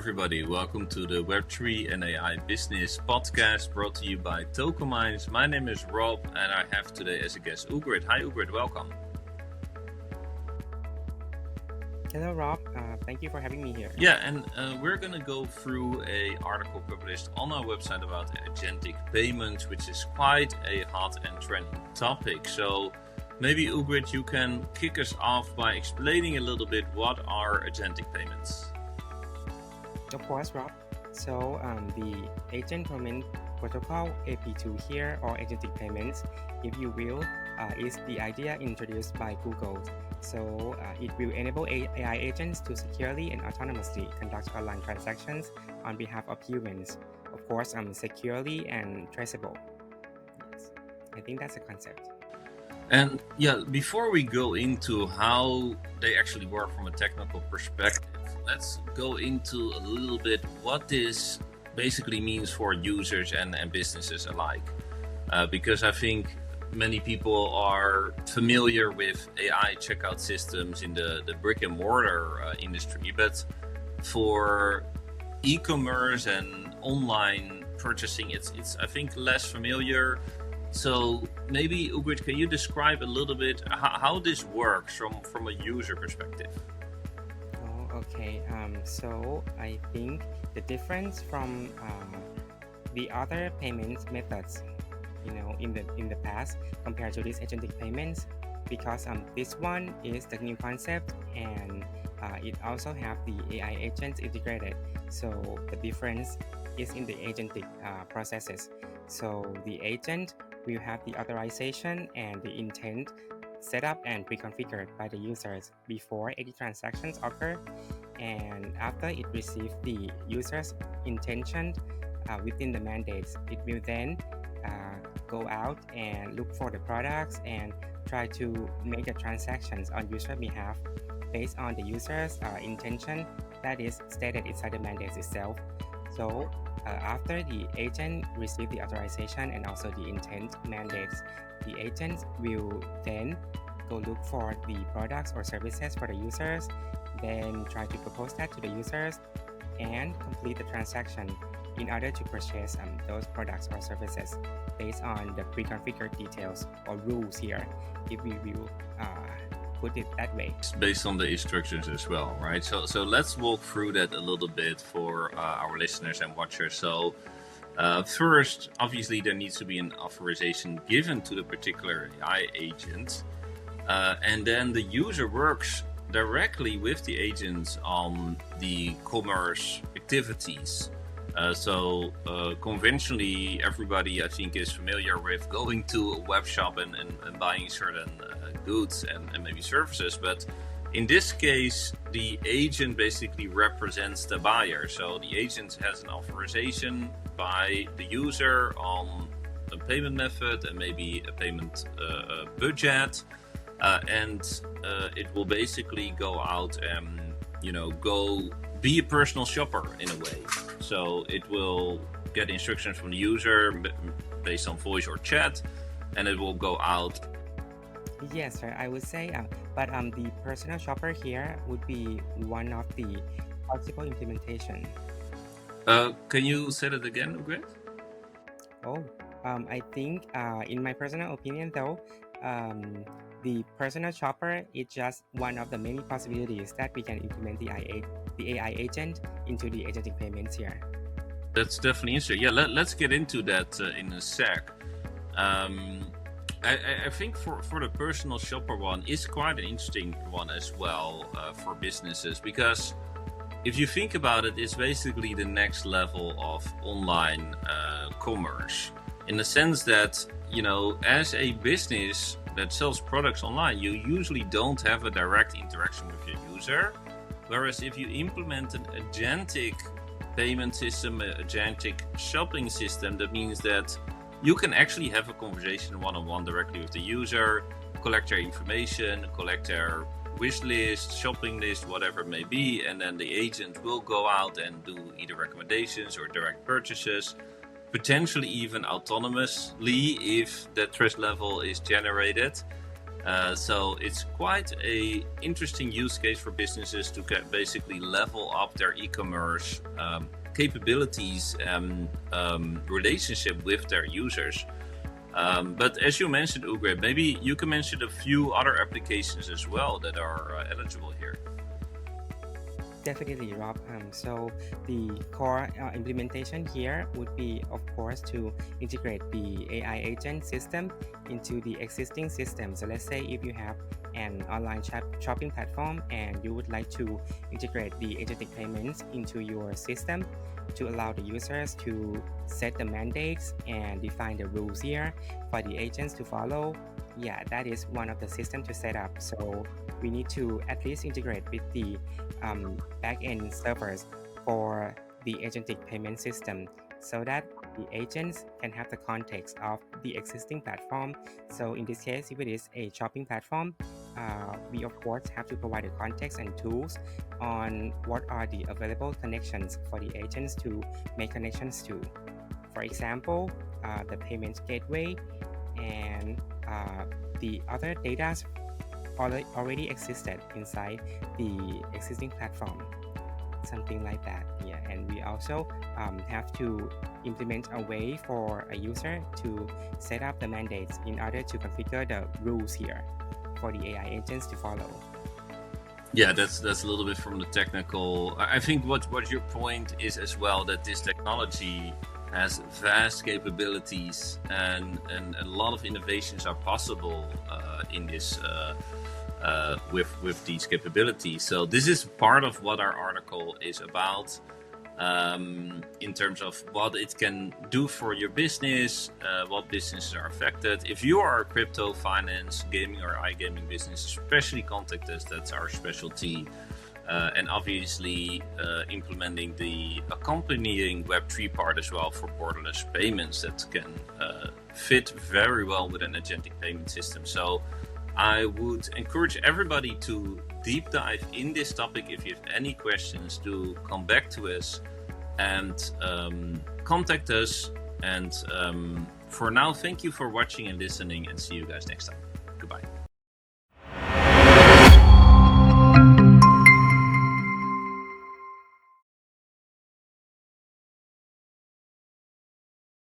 everybody, welcome to the Web3 and AI Business Podcast brought to you by Tokenminds. My name is Rob and I have today as a guest Ugrid. Hi Ugrid, welcome. Hello Rob, thank you for having me here. Yeah, and we're going to go through an article published on our website about Agentic Payments, which is quite a hot and trending topic. So maybe Ugrid, you can kick us off by explaining a little bit what are Agentic Payments. Of course, Rob. So the Agent Payment Protocol AP2 here, or Agentic Payments, if you will, is the idea introduced by Google. So it will enable AI agents to securely and autonomously conduct online transactions on behalf of humans. Of course, securely and traceable. Yes, I think that's the concept. And yeah, before we go into how they actually work from a technical perspective, let's go into a little bit what this basically means for users and businesses alike. Because I think many people are familiar with AI checkout systems in the brick and mortar industry, but for e-commerce and online purchasing, it's I think less familiar. So maybe Ugrid, can you describe a little bit how this works from a user perspective? Okay, so I think the difference from the other payment methods, in the past compared to these agentic payments, because this one is the new concept and it also have the AI agents integrated. So the difference is in the agentic processes. So the agent will have the authorization and the intent set up and pre-configured by the users before any transactions occur, and after it receives the user's intention within the mandates, it will then go out and look for the products and try to make the transactions on user behalf based on the user's intention that is stated inside the mandates itself. So after the agent receives the authorization and also the intent mandates, the agent will then go look for the products or services for the users, then try to propose that to the users and complete the transaction in order to purchase those products or services based on the pre-configured details or rules here, if we will put it that way. It's based on the instructions as well, right? So let's walk through that a little bit for our listeners and watchers. So first, obviously, there needs to be an authorization given to the particular AI agent. And then the user works directly with the agents on the commerce activities. So conventionally, everybody I think is familiar with going to a web shop and buying certain goods and maybe services. But in this case, the agent basically represents the buyer. So the agent has an authorization by the user on a payment method and maybe a payment budget. And it will basically go out and, go be a personal shopper in a way. So it will get instructions from the user based on voice or chat, and it will go out. Yes, sir, I would say, but the personal shopper here would be one of the possible implementation. Can you say that again, Ugrid? I think, in my personal opinion, though, the personal shopper is just one of the many possibilities that we can implement the AI agent into the agentic payments here. That's definitely interesting. Yeah, let's get into that in a sec. I think for the personal shopper one is quite an interesting one as well for businesses, because if you think about it, it's basically the next level of online commerce, in the sense that, as a business that sells products online, you usually don't have a direct interaction with your user. Whereas if you implement an agentic payment system, an agentic shopping system, that means that you can actually have a conversation one-on-one directly with the user, collect their information, collect their wish list, shopping list, whatever it may be, and then the agent will go out and do either recommendations or direct purchases, potentially even autonomously if that trust level is generated. So it's quite a interesting use case for businesses to basically level up their e-commerce capabilities and relationship with their users. But as you mentioned, Ugre, maybe you can mention a few other applications as well that are eligible here. Definitely, Rob. So the core implementation here would be, of course, to integrate the AI agent system into the existing system. So let's say if you have an online shopping platform and you would like to integrate the agentic payments into your system to allow the users to set the mandates and define the rules here for the agents to follow. Yeah, that is one of the systems to set up. So we need to at least integrate with the back-end servers for the agentic payment system so that the agents can have the context of the existing platform. So in this case, if it is a shopping platform, we of course have to provide the context and tools on what are the available connections for the agents to make connections to. For example, the payment gateway and the other data already existed inside the existing platform, something like that. Yeah, and we also have to implement a way for a user to set up the mandates in order to configure the rules here for the AI agents to follow. Yeah, that's a little bit from the technical. I think what your point is as well, that this technology has vast capabilities and a lot of innovations are possible in this with these capabilities. So this is part of what our article is about, in terms of what it can do for your business, what businesses are affected. If you are a crypto, finance, gaming or iGaming business, especially contact us. That's our specialty. And obviously implementing the accompanying Web3 part as well for borderless payments that can fit very well with an agentic payment system. So I would encourage everybody to deep dive in this topic. If you have any questions, do come back to us and contact us. And for now, thank you for watching and listening, and see you guys next time.